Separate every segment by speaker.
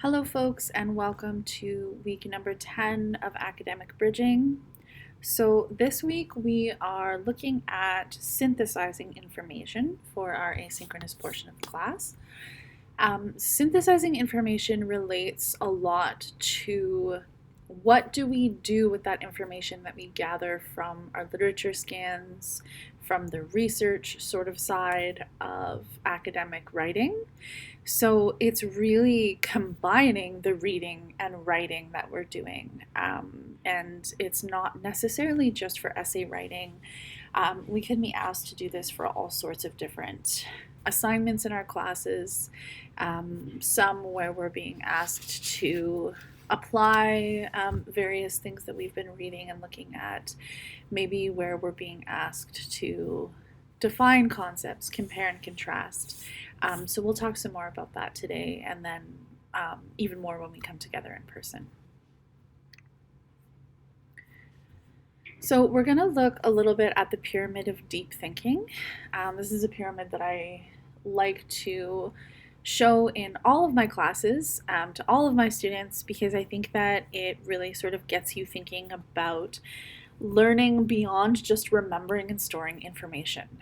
Speaker 1: Hello, folks, and welcome to week number 10 of Academic Bridging. So, this week we are looking at synthesizing information for our asynchronous portion of the class. Synthesizing information relates a lot to what do we do with that information that we gather from our literature scans, from the research sort of side of academic writing. So it's really combining the reading and writing that we're doing. And it's not necessarily just for essay writing. We can be asked to do this for all sorts of different assignments in our classes, some where we're being asked to apply various things that we've been reading and looking at, maybe where we're being asked to define concepts, compare and contrast. So we'll talk some more about that today, and then even more when we come together in person. So we're going to look a little bit at the pyramid of deep thinking. This is a pyramid that I like to show in all of my classes to all of my students, because I think that it really sort of gets you thinking about learning beyond just remembering and storing information.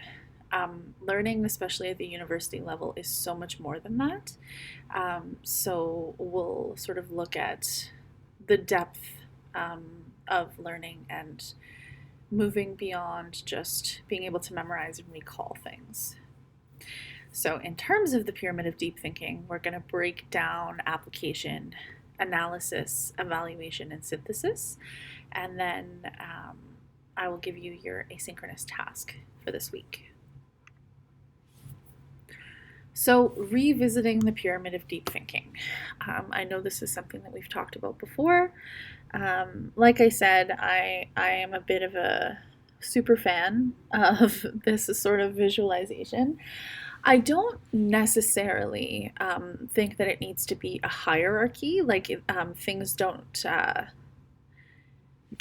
Speaker 1: Learning, especially at the university level, is so much more than that. So we'll sort of look at the depth of learning and moving beyond just being able to memorize and recall things. So in terms of the pyramid of deep thinking, we're going to break down application, analysis, evaluation, and synthesis. And then I will give you your asynchronous task for this week. So revisiting the pyramid of deep thinking. I know this is something that we've talked about before. Like I said, I am a bit of a super fan of this sort of visualization. I don't necessarily think that it needs to be a hierarchy. Like things don't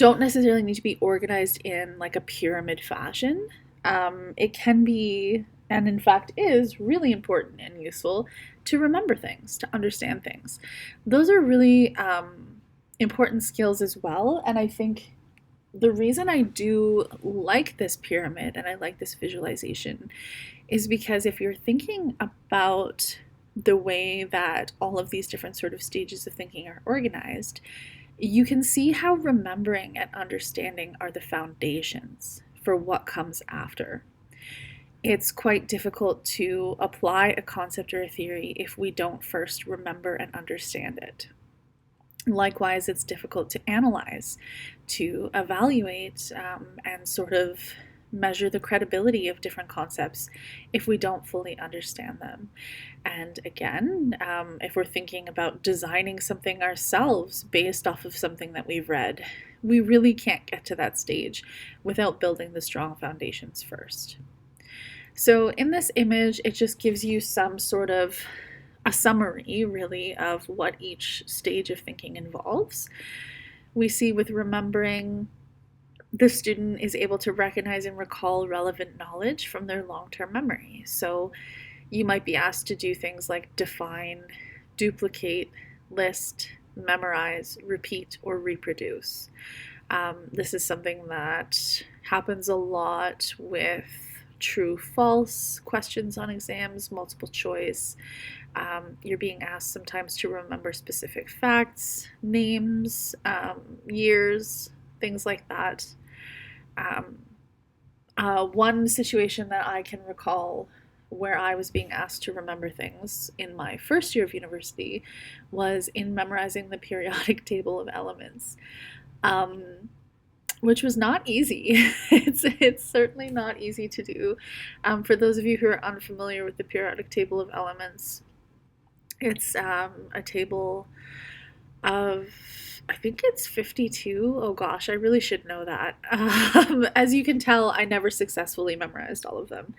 Speaker 1: necessarily need to be organized in like a pyramid fashion. It can be, and in fact is, really important and useful to remember things, to understand things. Those are really important skills as well. And I think the reason I do like this pyramid and I like this visualization is because if you're thinking about the way that all of these different sort of stages of thinking are organized, you can see how remembering and understanding are the foundations for what comes after. It's quite difficult to apply a concept or a theory if we don't first remember and understand it. Likewise, it's difficult to analyze, to evaluate, and sort of measure the credibility of different concepts if we don't fully understand them. And again, if we're thinking about designing something ourselves based off of something that we've read, we really can't get to that stage without building the strong foundations first. So in this image, it just gives you some sort of a summary, really, of what each stage of thinking involves. We see with remembering, the student is able to recognize and recall relevant knowledge from their long-term memory. So you might be asked to do things like define, duplicate, list, memorize, repeat, or reproduce. This is something that happens a lot with true false questions on exams, multiple choice. You're being asked sometimes to remember specific facts, names, years, things like that. One situation that I can recall where I was being asked to remember things in my first year of university was in memorizing the periodic table of elements, which was not easy. It's certainly not easy to do. For those of you who are unfamiliar with the periodic table of elements, it's a table of, I think it's 52. Oh gosh, I really should know that. As you can tell, I never successfully memorized all of them.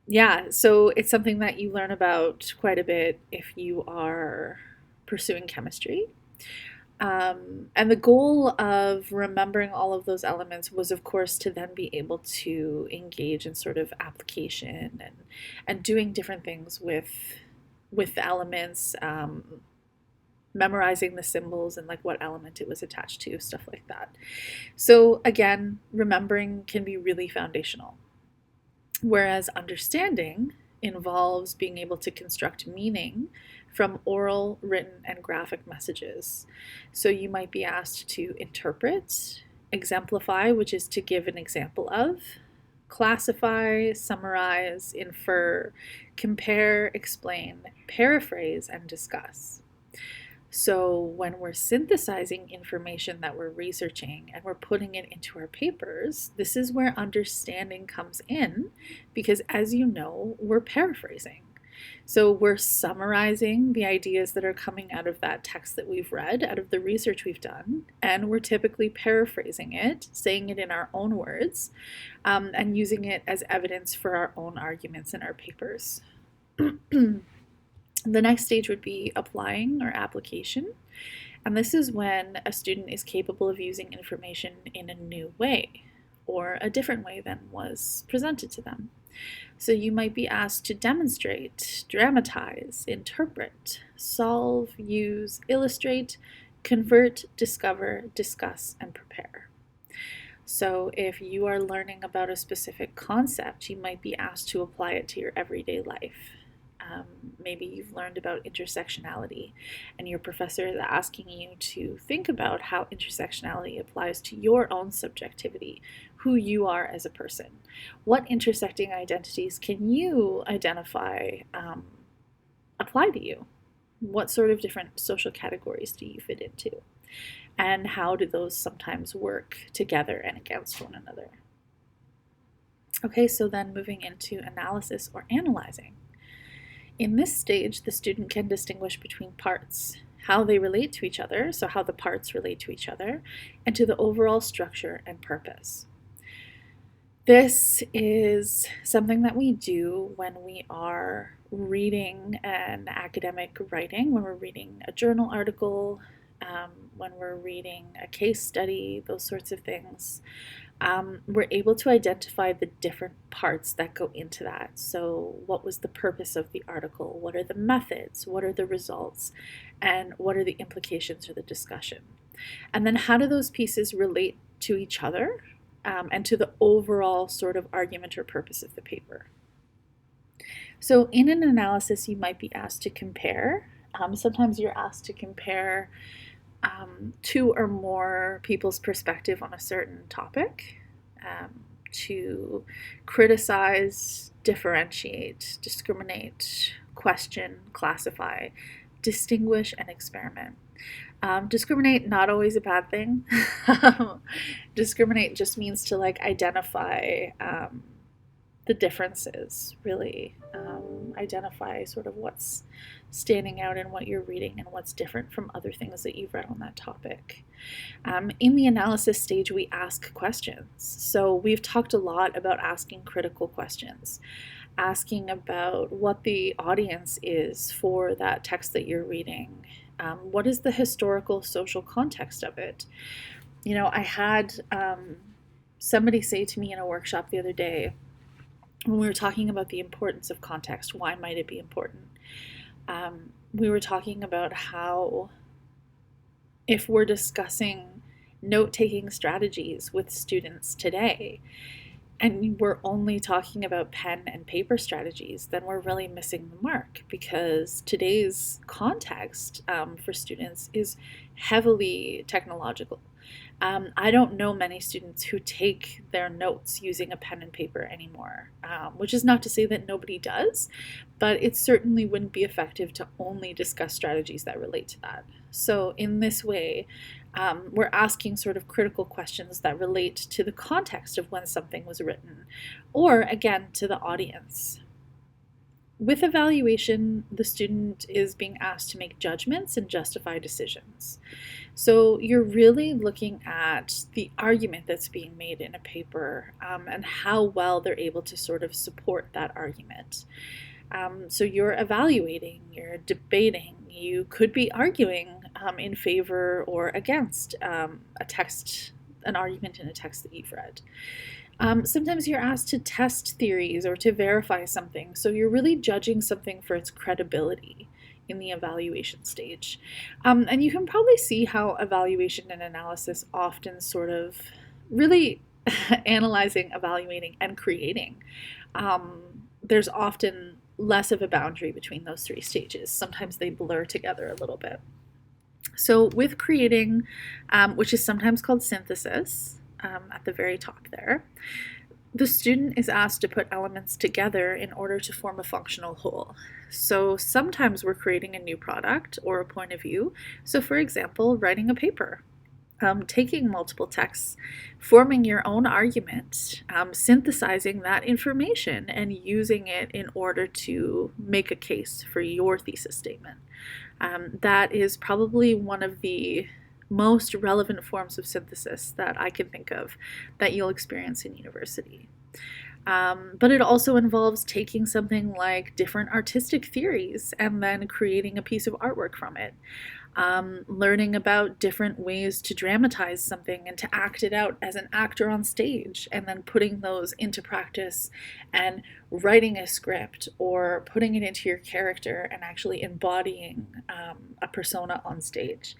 Speaker 1: Yeah, so it's something that you learn about quite a bit if you are pursuing chemistry. And the goal of remembering all of those elements was, of course, to then be able to engage in sort of application and doing different things with with the elements, memorizing the symbols and like what element it was attached to, stuff like that. So again, remembering can be really foundational, whereas understanding involves being able to construct meaning from oral, written, and graphic messages. So you might be asked to interpret, exemplify, which is to give an example of, classify, summarize, infer, compare, explain, paraphrase, and discuss. So when we're synthesizing information that we're researching and we're putting it into our papers, this is where understanding comes in, because as you know, we're paraphrasing. So we're summarizing the ideas that are coming out of that text that we've read, out of the research we've done, and we're typically paraphrasing it, saying it in our own words, and using it as evidence for our own arguments in our papers. The next stage would be applying or application. And this is when a student is capable of using information in a new way or a different way than was presented to them. So you might be asked to demonstrate, dramatize, interpret, solve, use, illustrate, convert, discover, discuss, and prepare. So if you are learning about a specific concept, you might be asked to apply it to your everyday life. Maybe you've learned about intersectionality and your professor is asking you to think about how intersectionality applies to your own subjectivity, who you are as a person. What intersecting identities can you identify, apply to you? What sort of different social categories do you fit into? And how do those sometimes work together and against one another? Okay, so then moving into analysis or analyzing. In this stage, the student can distinguish between parts, how they relate to each other, so how the parts relate to each other, and to the overall structure and purpose. This is something that we do when we are reading an academic writing, when we're reading a journal article, when we're reading a case study, those sorts of things. We're able to identify the different parts that go into that. So what was the purpose of the article? What are the methods? What are the results? And what are the implications or the discussion? And then how do those pieces relate to each other and to the overall sort of argument or purpose of the paper? So in an analysis, you might be asked to compare. Sometimes you're asked to compare two or more people's perspective on a certain topic, to criticize, differentiate, discriminate, question, classify, distinguish, and experiment. Discriminate, not always a bad thing. Discriminate just means to like identify the differences, really. Identify sort of what's standing out in what you're reading and what's different from other things that you've read on that topic. In the analysis stage, we ask questions. So we've talked a lot about asking critical questions, asking about what the audience is for that text that you're reading. What is the historical, social context of it? You know, I had somebody say to me in a workshop the other day, when we were talking about the importance of context, why might it be important? We were talking about how if we're discussing note-taking strategies with students today, and we're only talking about pen and paper strategies, then we're really missing the mark, because today's context for students is heavily technological. I don't know many students who take their notes using a pen and paper anymore, which is not to say that nobody does, but it certainly wouldn't be effective to only discuss strategies that relate to that. So in this way, we're asking sort of critical questions that relate to the context of when something was written, or again, to the audience. With evaluation, the student is being asked to make judgments and justify decisions. So you're really looking at the argument that's being made in a paper, and how well they're able to sort of support that argument. So you're evaluating, you're debating, you could be arguing in favor or against a text, an argument in a text that you've read. Sometimes you're asked to test theories or to verify something, so you're really judging something for its credibility in the evaluation stage. And you can probably see how evaluation and analysis often sort of really analyzing, evaluating, and creating. There's often less of a boundary between those three stages. Sometimes they blur together a little bit. So, with creating, which is sometimes called synthesis, at the very top there, the student is asked to put elements together in order to form a functional whole. So sometimes we're creating a new product or a point of view. So, for example, writing a paper, taking multiple texts, forming your own argument, synthesizing that information, and using it in order to make a case for your thesis statement. That is probably one of the most relevant forms of synthesis that I can think of that you'll experience in university. But it also involves taking something like different artistic theories and then creating a piece of artwork from it. Learning about different ways to dramatize something and to act it out as an actor on stage, and then putting those into practice and writing a script or putting it into your character and actually embodying a persona on stage.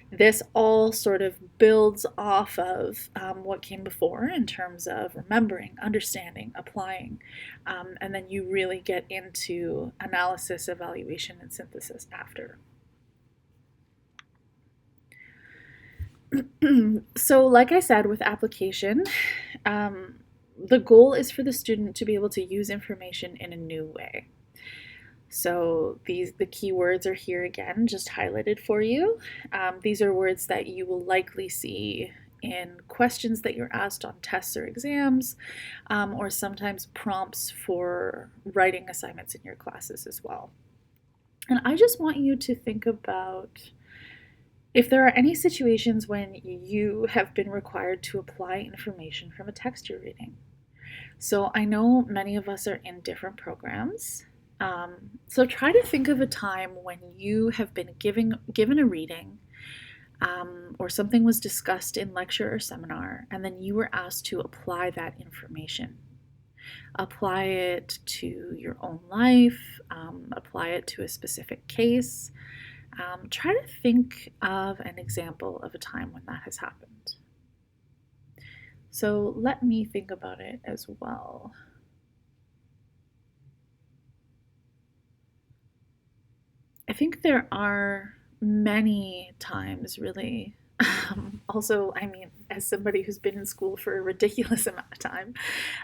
Speaker 1: This all sort of builds off of what came before in terms of remembering, understanding, applying, and then you really get into analysis, evaluation, and synthesis after. So, like I said, with application, the goal is for the student to be able to use information in a new way. So the keywords are here again, just highlighted for you. These are words that you will likely see in questions that you're asked on tests or exams, or sometimes prompts for writing assignments in your classes as well. And I just want you to think about if there are any situations when you have been required to apply information from a text you're reading. So I know many of us are in different programs. So try to think of a time when you have been given a reading, or something was discussed in lecture or seminar, and then you were asked to apply that information. Apply it to your own life, apply it to a specific case. Try to think of an example of a time when that has happened. So let me think about it as well. I think there are many times, really. Also, I mean, as somebody who's been in school for a ridiculous amount of time,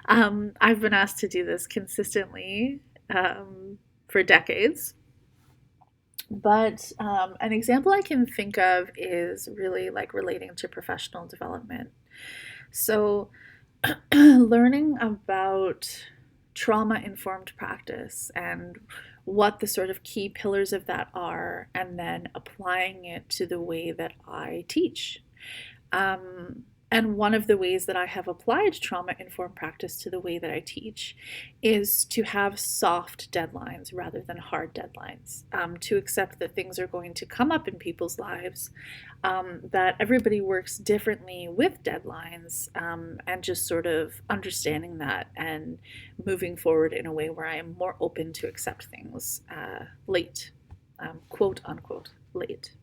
Speaker 1: I've been asked to do this consistently for decades. But an example I can think of is really like relating to professional development. So, learning about trauma-informed practice and what the sort of key pillars of that are, and then applying it to the way that I teach. And one of the ways that I have applied trauma-informed practice to the way that I teach is to have soft deadlines rather than hard deadlines, to accept that things are going to come up in people's lives, that everybody works differently with deadlines, and just sort of understanding that and moving forward in a way where I am more open to accept things late, quote unquote, late.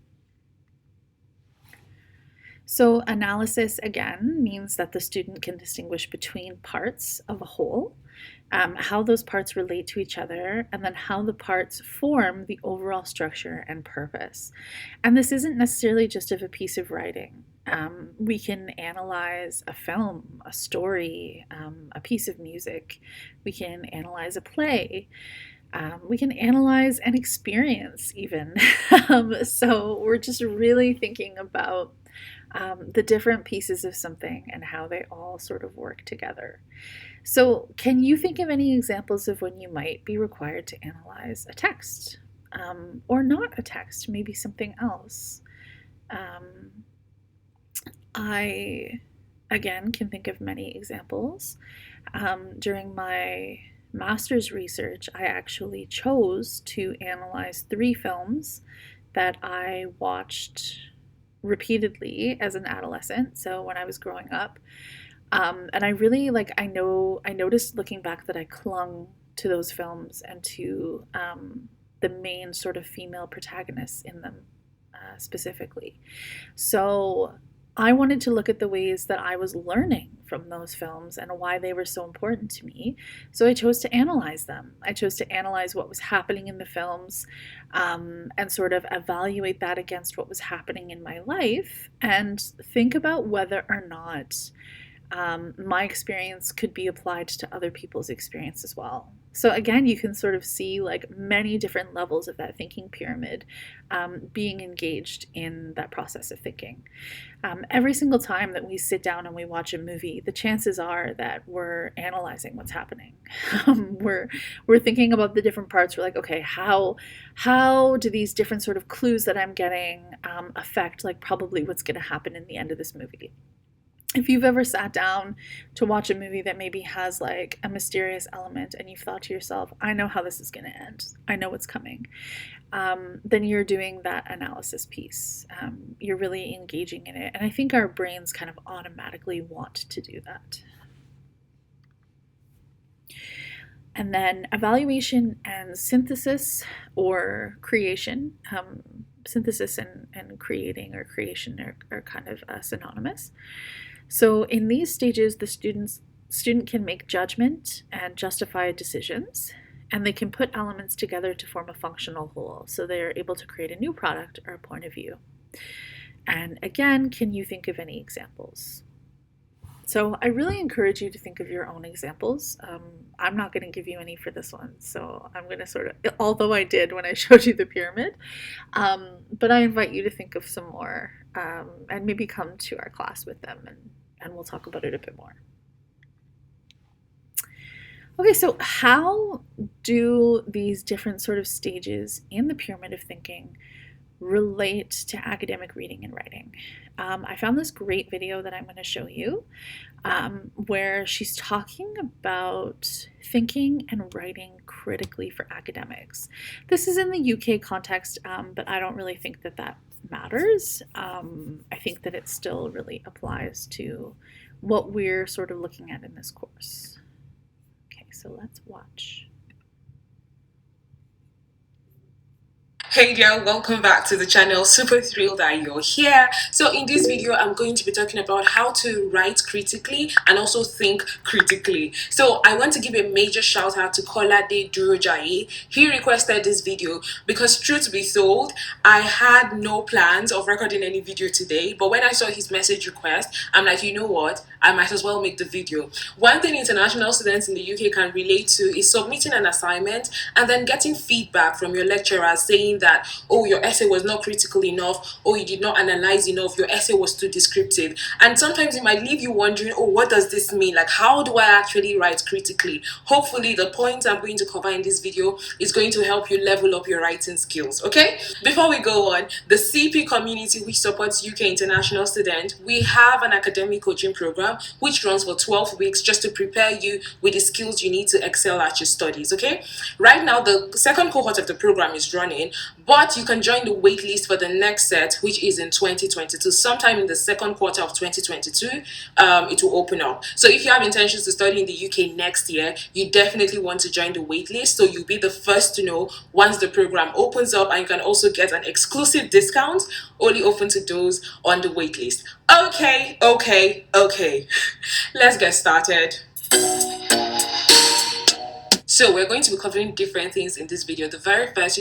Speaker 1: So analysis, again, means that the student can distinguish between parts of a whole, how those parts relate to each other, and then how the parts form the overall structure and purpose. And this isn't necessarily just of a piece of writing. We can analyze a film, a story, a piece of music. We can analyze a play. We can analyze an experience even. So we're just really thinking about the different pieces of something and how they all sort of work together. So, can you think of any examples of when you might be required to analyze a text, or not a text, maybe something else? I, again, can think of many examples. During my master's research, I actually chose to analyze 3 films that I watched repeatedly as an adolescent, so when I was growing up. And I really like, I noticed looking back that I clung to those films and to the main sort of female protagonists in them specifically. So I wanted to look at the ways that I was learning from those films and why they were so important to me. So I chose to analyze them. I chose to analyze what was happening in the films, and sort of evaluate that against what was happening in my life and think about whether or not my experience could be applied to other people's experience as well. So again, you can sort of see like many different levels of that thinking pyramid being engaged in that process of thinking. Every single time that we sit down and we watch a movie, the chances are that we're analyzing what's happening. We're thinking about the different parts. We're like, okay, how do these different sort of clues that I'm getting affect like probably what's going to happen in the end of this movie? If you've ever sat down to watch a movie that maybe has like a mysterious element and you've thought to yourself, I know how this is going to end, I know what's coming, then you're doing that analysis piece. You're really engaging in it. And I think our brains kind of automatically want to do that. And then evaluation and synthesis or creation. Synthesis and creating or creation are kind of synonymous. So in these stages, the student can make judgment and justify decisions, and they can put elements together to form a functional whole. So they are able to create a new product or a point of view. And again, can you think of any examples? So I really encourage you to think of your own examples. I'm not going to give you any for this one, so I'm going to sort of, although I did when I showed you the pyramid, but I invite you to think of some more and maybe come to our class with them and we'll talk about it a bit more. Okay, so how do these different sort of stages in the pyramid of thinking relate to academic reading and writing? I found this great video that I'm going to show you where she's talking about thinking and writing critically for academics. This is in the UK context, but I don't really think that matters. I think that it still really applies to what we're sort of looking at in this course. Okay, so let's watch.
Speaker 2: Hey there, welcome back to the channel. Super thrilled that you're here. So in this video, I'm going to be talking about how to write critically and also think critically. So I want to give a major shout out to Kolade Durojaye. He requested this video because truth be told, I had no plans of recording any video today, but when I saw his message request, I'm like, you know what? I might as well make the video. One thing international students in the UK can relate to is submitting an assignment and then getting feedback from your lecturer saying that, oh, your essay was not critical enough, or you did not analyze enough, your essay was too descriptive. And sometimes it might leave you wondering, oh, what does this mean? Like, how do I actually write critically? Hopefully the points I'm going to cover in this video is going to help you level up your writing skills, okay? Before we go on, the CP community, which supports UK international students, we have an academic coaching program which runs for 12 weeks just to prepare you with the skills you need to excel at your studies, okay? Right now, the second cohort of the program is running, but you can join the wait list for the next set, which is in 2022. Sometime in the second quarter of 2022, it will open up. So if you have intentions to study in the UK next year, you definitely want to join the wait list, so you'll be the first to know once the program opens up, and you can also get an exclusive discount only open to those on the wait list. Okay. Let's get started. So we're going to be covering different things in this video. The very first,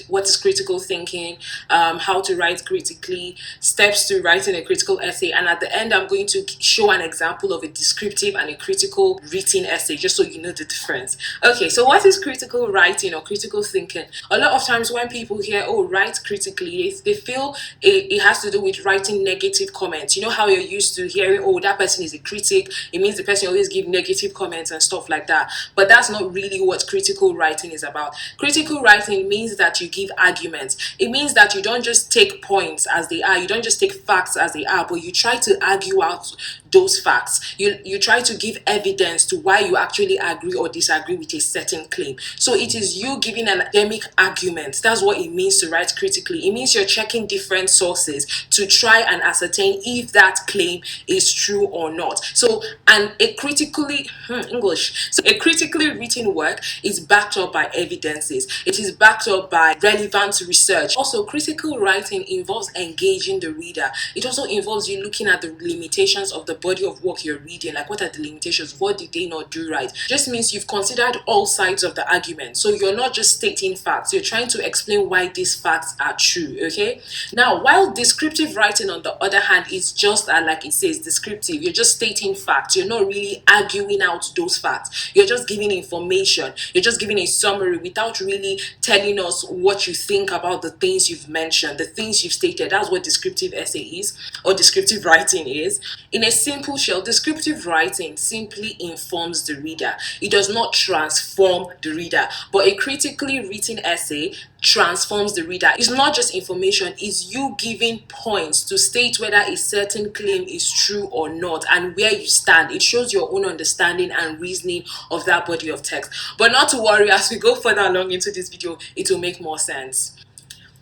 Speaker 2: what is critical thinking, how to write critically, steps to writing a critical essay, and at the end I'm going to show an example of a descriptive and a critical written essay, just so you know the difference. Okay, so what is critical writing or critical thinking? A lot of times when people hear, oh, write critically, they feel it has to do with writing negative comments. You know how you're used to hearing, oh, that person is a critic, it means the person always give negative comments and stuff like that. But that's not really what critical writing is about. Critical writing means that you give arguments. It means that you don't just take points as they are, you don't just take facts as they are, but you try to argue out those facts. You try to give evidence to why you actually agree or disagree with a certain claim. So it is you giving an academic argument. That's what it means to write critically. It means you're checking different sources to try and ascertain if that claim is true or not. So, and a critically English. So a critically written work is backed up by evidences. It is backed up by relevant research. Also, critical writing involves engaging the reader. It also involves you looking at the limitations of the body of work you're reading. Like, what are the limitations? What did they not do right? Just means you've considered all sides of the argument. So you're not just stating facts, you're trying to explain why these facts are true. Okay. Now, while descriptive writing, on the other hand, is just like it says, descriptive, you're just stating facts. You're not really arguing out those facts. You're just giving information. You're just giving a summary without really telling us what you think about the things you've mentioned, the things you've stated. That's what descriptive essay is, or descriptive writing is. In a simple shell, descriptive writing simply informs the reader. It does not transform the reader. But a critically written essay transforms the reader. It's not just information, it's you giving points to state whether a certain claim is true or not and where you stand. It shows your own understanding and reasoning of that body of text. But not to worry, as we go further along into this video, it will make more sense.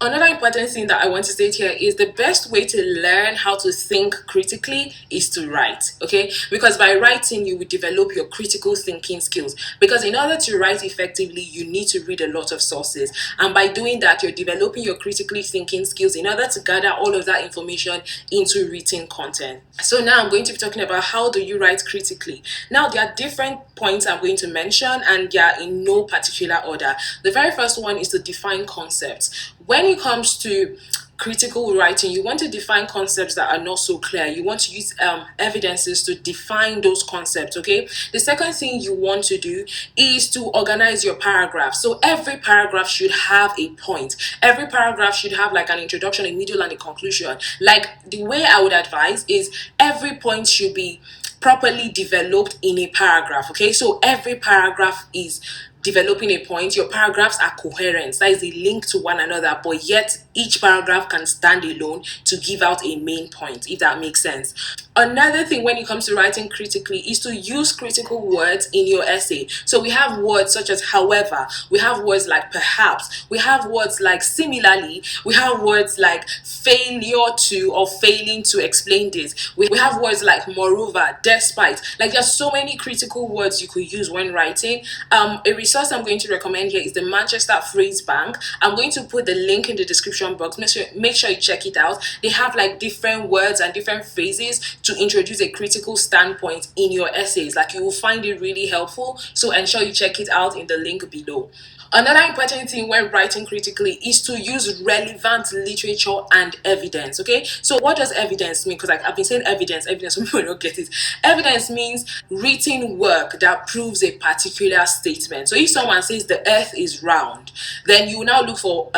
Speaker 2: Another important thing that I want to state here is the best way to learn how to think critically is to write, okay? Because by writing, you will develop your critical thinking skills. Because in order to write effectively, you need to read a lot of sources. And by doing that, you're developing your critically thinking skills in order to gather all of that information into written content. So now I'm going to be talking about how do you write critically. Now, there are different points I'm going to mention, and they are in no particular order. The very first one is to define concepts. When it comes to critical writing, you want to define concepts that are not so clear. You want to use evidences to define those concepts, okay? The second thing you want to do is to organize your paragraph. So every paragraph should have a point. Every paragraph should have like an introduction, a middle, and a conclusion. Like, the way I would advise is every point should be properly developed in a paragraph, okay? So every paragraph is developing a point. Your paragraphs are coherent, that is, they link to one another, but yet each paragraph can stand alone to give out a main point, if that makes sense. Another thing when it comes to writing critically is to use critical words in your essay. So we have words such as however, we have words like perhaps, we have words like similarly, we have words like failure to or failing to explain this. We have words like moreover, despite. Like, there's so many critical words you could use when writing. A resource I'm going to recommend here is the Manchester Phrase Bank. I'm going to put the link in the description box. Make sure you check it out. They have like different words and different phrases to introduce a critical standpoint in your essays. Like, you will find it really helpful. So ensure you check it out in the link below. Another important thing when writing critically is to use relevant literature and evidence, okay? So what does evidence mean? Because I've been saying evidence, some people don't get it. Evidence means written work that proves a particular statement. So if someone says the earth is round, then you now look for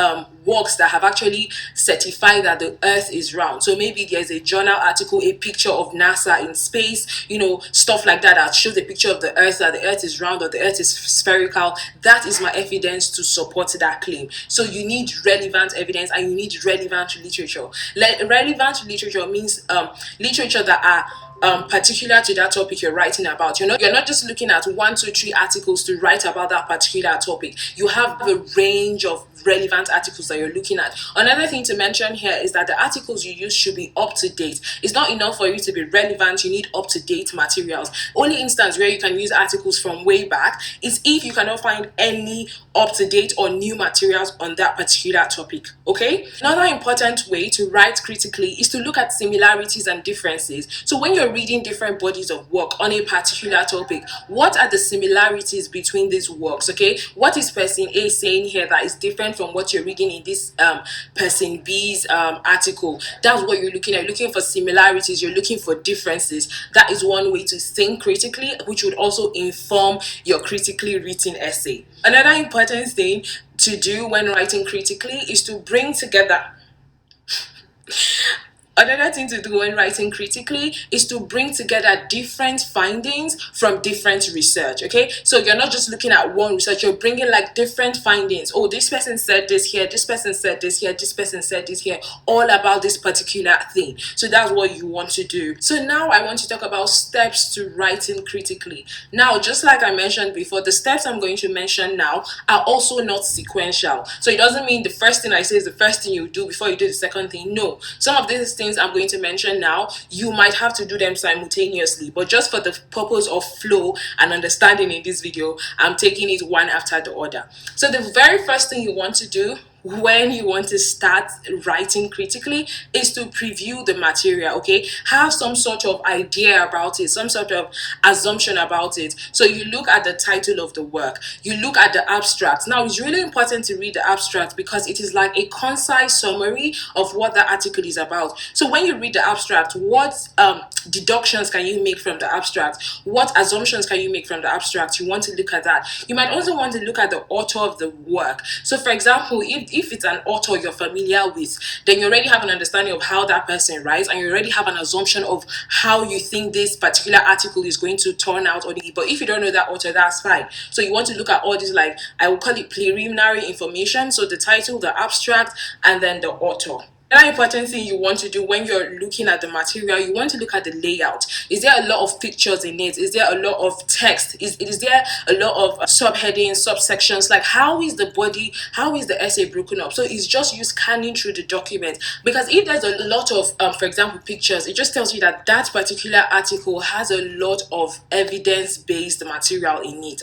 Speaker 2: works that have actually certified that the earth is round. So maybe there's a journal article, a picture of NASA in space, stuff like that, that shows a picture of the earth, that the earth is round or the earth is spherical. That is my evidence to support that claim. So you need relevant evidence and you need relevant literature. Relevant literature means literature that are particular to that topic you're writing about. You're not just looking at 1, 2, 3 articles to write about that particular topic. You have a range of relevant articles that you're looking at. Another thing to mention here is that the articles you use should be up to date. It's not enough for you to be relevant, you need up to date materials. Only instance where you can use articles from way back is if you cannot find any up to date or new materials on that particular topic, okay? Another important way to write critically is to look at similarities and differences. So when you're reading different bodies of work on a particular topic, what are the similarities between these works, okay? What is person A saying here that is different from what you're reading in this person B's article? That's what you're looking at. You're looking for similarities, you're looking for differences. That is one way to think critically, which would also inform your critically written essay. Another important thing to do when writing critically is to bring together Another thing to do when writing critically is to bring together different findings from different research. Okay, so you're not just looking at one research, you're bringing like different findings. Oh, this person said this here, this person said this here, this person said this here, all about this particular thing. So that's what you want to do. So now I want to talk about steps to writing critically. Now, just like I mentioned before, the steps I'm going to mention now are also not sequential. So it doesn't mean the first thing I say is the first thing you do before you do the second thing. No, some of these things I'm going to mention now, you might have to do them simultaneously, but just for the purpose of flow and understanding in this video, I'm taking it one after the other. So the very first thing you want to do when you want to start writing critically is to preview the material. Okay, have some sort of idea about it, some sort of assumption about it. So you look at the title of the work, you look at the abstract. Now it's really important to read the abstract because it is like a concise summary of what the article is about. So when you read the abstract, what deductions can you make from the abstract, what assumptions can you make from the abstract? You want to look at that. You might also want to look at the author of the work. So for example, if it's an author you're familiar with, then you already have an understanding of how that person writes, and you already have an assumption of how you think this particular article is going to turn out on it. But if you don't know that author, that's fine. So you want to look at all these, like I will call it preliminary information. So the title, the abstract, and then the author. Another important thing you want to do when you're looking at the material, you want to look at the layout. Is there a lot of pictures in it? Is there a lot of text? Is there a lot of subheadings, subsections? Like how is the body, how is the essay broken up? So it's just you scanning through the document. Because if there's a lot of, for example, pictures, it just tells you that that particular article has a lot of evidence-based material in it.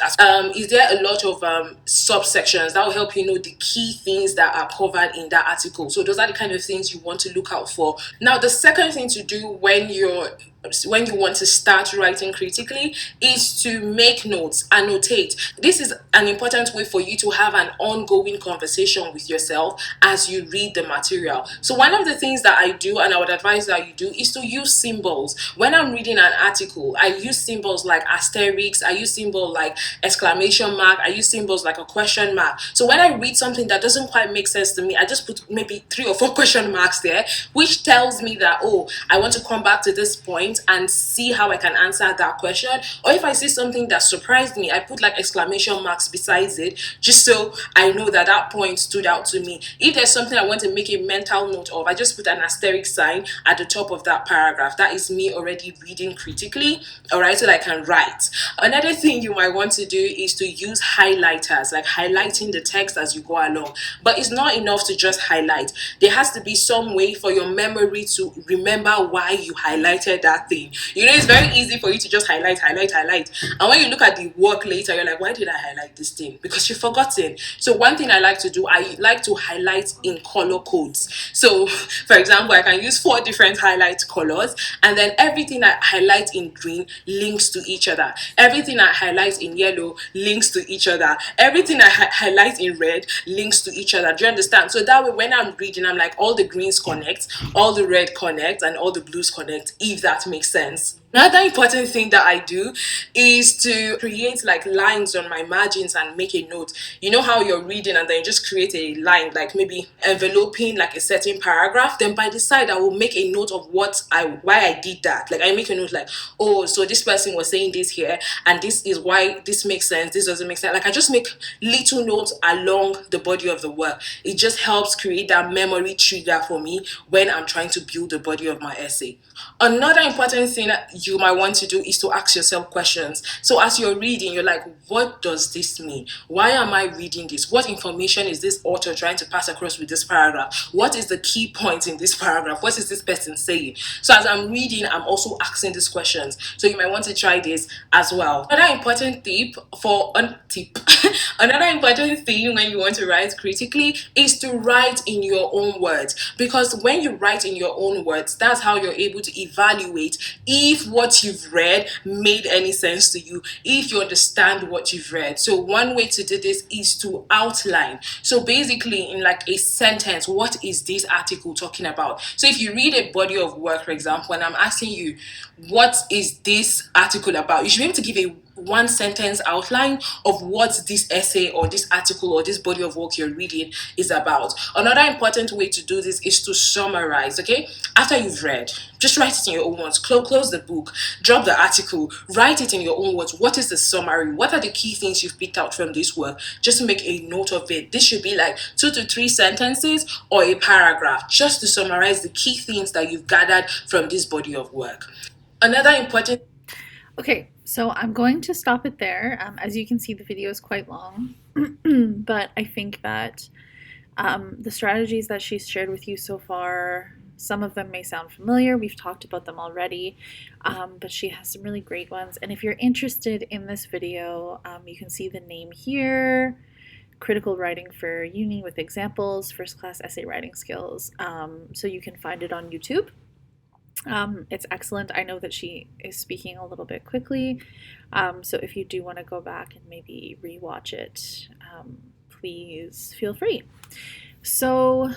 Speaker 2: Is there a lot of subsections that will help you know the key things that are covered in that article? So those are the kind of things you want to look out for. Now, the second thing to do when you want to start writing critically is to make notes, annotate. This is an important way for you to have an ongoing conversation with yourself as you read the material. So one of the things that I do, and I would advise that you do, is to use symbols. When I'm reading an article, I use symbols like asterisks, I use symbols like exclamation mark, I use symbols like a question mark. So when I read something that doesn't quite make sense to me, I just put maybe 3 or 4 question marks there, which tells me that, oh, I want to come back to this point and see how I can answer that question. Or if I see something that surprised me, I put like exclamation marks besides it, just so I know that that point stood out to me. If there's something I want to make a mental note of, I just put an asterisk sign at the top of that paragraph. That is me already reading critically, all right, so that I can write. Another thing you might want to do is to use highlighters, like highlighting the text as you go along. But it's not enough to just highlight. There has to be some way for your memory to remember why you highlighted that thing. You know, it's very easy for you to just highlight. And when you look at the work later, you're like, why did I highlight this thing? Because you've forgotten. So one thing I like to do, I like to highlight in color codes. So for example, I can use 4 different highlight colors, and then everything I highlight in green links to each other. Everything I highlight in yellow links to each other. Everything I highlight in red links to each other. Do you understand? So that way when I'm reading, I'm like, all the greens connect, all the red connect, and all the blues connect, if that makes sense. Another important thing that I do is to create like lines on my margins and make a note. You know how you're reading and then you just create a line, like maybe enveloping like a certain paragraph. Then by the side, I will make a note of why I did that. Like I make a note like, oh, so this person was saying this here, and this is why this makes sense. This doesn't make sense. Like I just make little notes along the body of the work. It just helps create that memory trigger for me when I'm trying to build the body of my essay. Another important thing that you might want to do is to ask yourself questions. So as you're reading, you're like, what does this mean? Why am I reading this? What information is this author trying to pass across with this paragraph? What is the key point in this paragraph? What is this person saying? So as I'm reading, I'm also asking these questions. So you might want to try this as well. Another important another important thing when you want to write critically is to write in your own words, because when you write in your own words, that's how you're able to evaluate if what you've read made any sense to you, if you understand what you've read. So one way to do this is to outline. So basically in like a sentence, what is this article talking about? So if you read a body of work, for example, and I'm asking you, what is this article about? You should be able to give a one sentence outline of what this essay or this article or this body of work you're reading is about. Another important way to do this is to summarize, okay? After you've read, just write it in your own words. Close the book, drop the article, write it in your own words. What is the summary? What are the key things you've picked out from this work? Just make a note of it. This should be like 2 to 3 sentences or a paragraph, just to summarize the key things that you've gathered from this body of work. Another important
Speaker 1: Okay, so I'm going to stop it there. As you can see, the video is quite long, but I think that the strategies that she's shared with you so far, some of them may sound familiar. We've talked about them already, but she has some really great ones. And if you're interested in this video, you can see the name here. Critical Writing for Uni with Examples, First Class Essay Writing Skills. So you can find it on YouTube. It's excellent. I know that she is speaking a little bit quickly, so if you do want to go back and maybe rewatch it, please feel free. So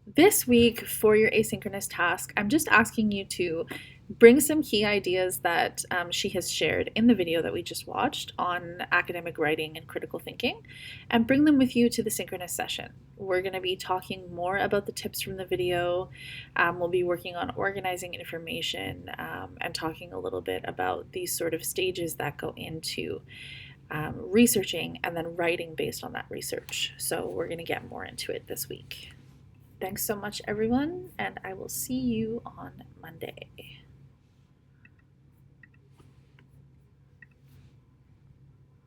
Speaker 1: this week for your asynchronous task, I'm just asking you to bring some key ideas that she has shared in the video that we just watched on academic writing and critical thinking, and bring them with you to the synchronous session. We're going to be talking more about the tips from the video. We'll be working on organizing information and talking a little bit about these sort of stages that go into researching and then writing based on that research. So we're going to get more into it this week. Thanks so much, everyone, and I will see you on Monday.